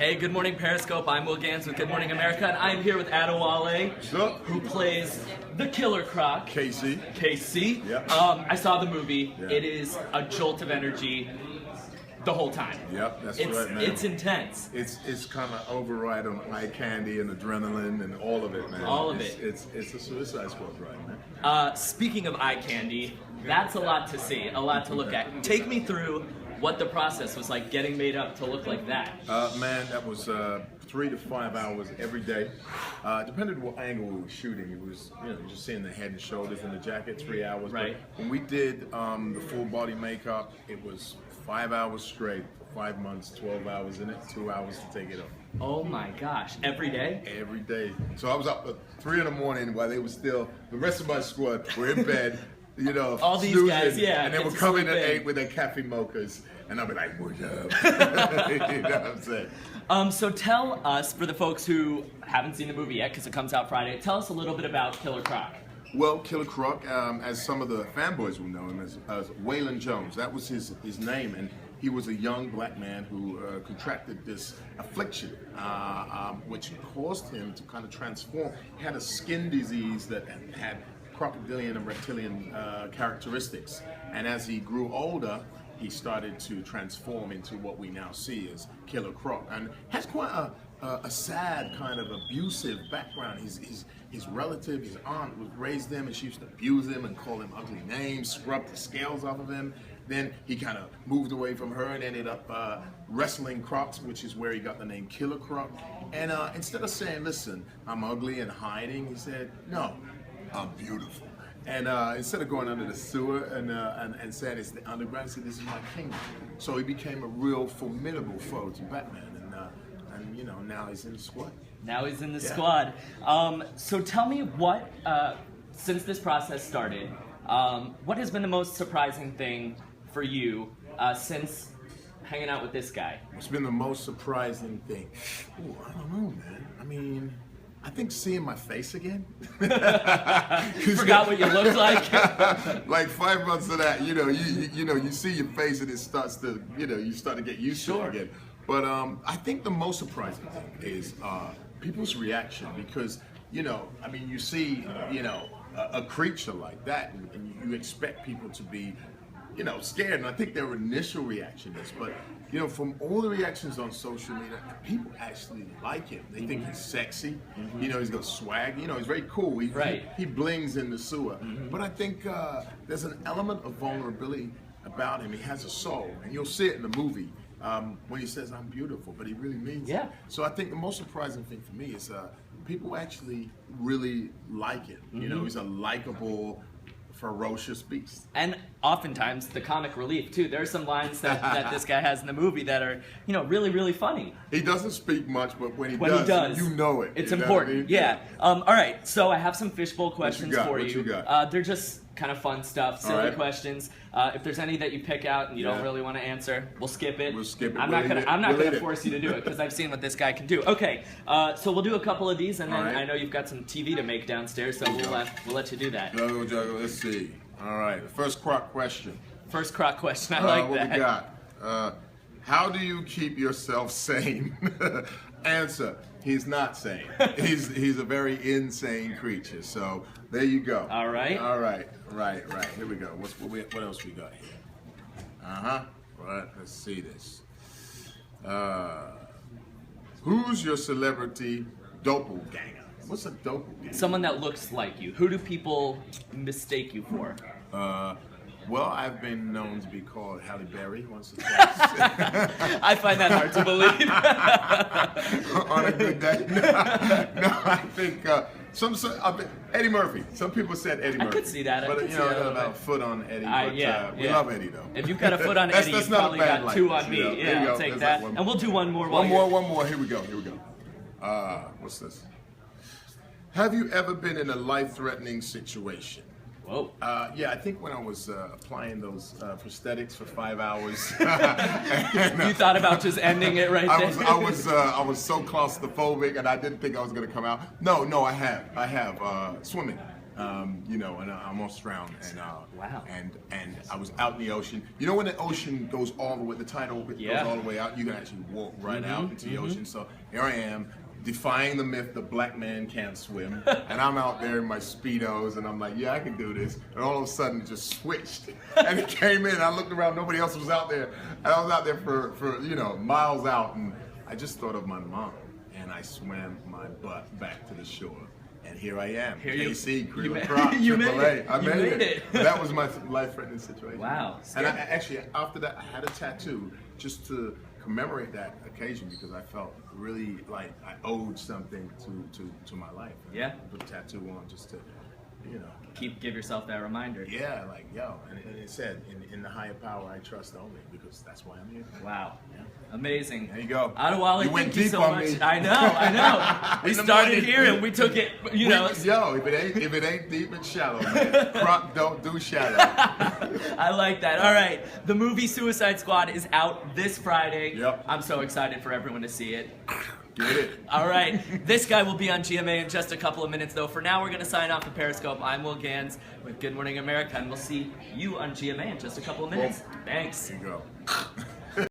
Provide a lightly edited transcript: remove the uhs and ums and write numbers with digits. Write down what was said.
Hey, good morning, Periscope. I'm Will Gans with Good Morning America, and I'm here with Adewale, who plays the Killer Croc. Casey. Casey. Yep. I saw the movie. Yeah. It is a jolt of energy the whole time. Yep, that's right, man. It's intense. It's kind of override on eye candy and adrenaline and all of it, man. All of it. It's a Suicide Squad ride, man. Speaking of eye candy, that's a lot to see, a lot to look at. Take me through what the process was like getting made up to look like that. Man, that was 3 to 5 hours every day. Depending on what angle we were shooting, it was, just seeing the head and shoulders and the jacket, 3 hours. Right. But when we did the full body makeup, it was 5 hours straight, 5 months, 12 hours in it, 2 hours to take it off. Oh my gosh, every day? Every day. So I was up at 3 in the morning while they were still, the rest of my squad were in bed. All these snoozing, guys, yeah, and they get would to come in sleep at in. 8 with their cafe mochas, and I'd be like, "What's up?" You know what I'm saying? So tell us, for the folks who haven't seen the movie yet, because it comes out Friday, tell us a little bit about Killer Croc. Well, Killer Croc, as some of the fanboys will know him as Waylon Jones. That was his name, and he was a young black man who contracted this affliction, which caused him to kind of transform. He had a skin disease that had crocodilian and reptilian characteristics, and as he grew older, he started to transform into what we now see as Killer Croc, and has quite a sad kind of abusive background. His relative, his aunt, would raise him, and she used to abuse him and call him ugly names, scrub the scales off of him. Then he kind of moved away from her and ended up wrestling crocs, which is where he got the name Killer Croc. And instead of saying, "Listen, I'm ugly," and hiding, he said, "No, I'm beautiful." And instead of going under the sewer and saying it's the underground, he said, "This is my kingdom." So he became a real formidable foe to Batman, and now he's in the squad. Now he's in the squad. So tell me what, since this process started, what has been the most surprising thing for you since hanging out with this guy? What's been the most surprising thing? Ooh, I don't know, man. I mean, I think seeing my face again. Forgot what you looked like. Like 5 months of that, you see your face and it starts to, you start to get used to it again. But I think the most surprising thing is people's reaction, because you see a creature like that, and you expect people to be scared, and I think their initial reaction is, but from all the reactions on social media, people actually like him. They think he's sexy. He's got swag. He's very cool. He blings in the sewer. But I think there's an element of vulnerability about him. He has a soul, and you'll see it in the movie when he says, "I'm beautiful," but he really means it. So I think the most surprising thing for me is people actually really like him. He's a likable, ferocious beast. And oftentimes the comic relief too. There are some lines that this guy has in the movie that are, really, really funny. He doesn't speak much, but when he does, you know it. It's you know important. what I mean? Yeah. All right. So I have some fishbowl questions for you. What you got? They're just kind of fun stuff, silly questions. If there's any that you pick out and you don't really want to answer, we'll skip it. We'll skip it. I'm not gonna force you to do it because I've seen what this guy can do. Okay. So we'll do a couple of these, and then I know you've got some TV to make downstairs, so we'll let you do that. Juggle. Let's see. All right. First croc question. First croc question. I like that. What we got? How do you keep yourself sane? Answer: he's not sane. He's a very insane creature. So there you go. All right. Right. Here we go. What else we got here? Right. Let's see this. Who's your celebrity doppelganger? What's a doppelganger? Someone that looks like you. Who do people mistake you for? Well, I've been known to be called Halle Berry once or twice. I find that hard to believe. On a good day. No, I think Eddie Murphy. Some people said Eddie Murphy. I could see that. But I got about a foot on Eddie. But we love Eddie though. If you've got a foot on Eddie, you've probably got two on me. Yeah, I'll take that. And we'll do one more. One more. Here we go. What's this? Have you ever been in a life-threatening situation? Whoa. Yeah, I think when I was applying those prosthetics for 5 hours, you thought about just ending it right there. I was so claustrophobic, and I didn't think I was going to come out. No, I have swimming. you know, and I almost drowned. And Wow. And I was out in the ocean. You know when the ocean goes all the way, the tidal goes Yeah. all the way out, you can actually walk right Mm-hmm, out into the ocean. So here I am, defying the myth the black man can't swim, and I'm out there in my Speedos, and I'm like, yeah, I can do this. And all of a sudden, it just switched, and it came in. I looked around, nobody else was out there, and I was out there for you know, miles out, and I just thought of my mom, and I swam my butt back to the shore. And here I am, Here KC, you Cream made- Crop, you AAA. made it. I You made it. That was my life-threatening situation. Wow. And I actually, after that, I had a tattoo just to commemorate that occasion because I felt really like I owed something to my life. Yeah. I put a tattoo on just to, you know. Give yourself that reminder. Yeah, like, yo. And it said, in the higher power I trust only, because that's why I'm here. Wow. Yeah. Amazing. There you go. Adewale, You went thank you deep so on much. me. I know. We In the started morning. here and we took it, you know. Yo, if it ain't deep, it's shallow, man. Crop don't do shallow. I like that. All right. The movie Suicide Squad is out this Friday. Yep. I'm so excited for everyone to see it. Get it. All right. This guy will be on GMA in just a couple of minutes, though. For now, we're going to sign off the Periscope. I'm Will Gans with Good Morning America, and we'll see you on GMA in just a couple of minutes. Thanks. There you go.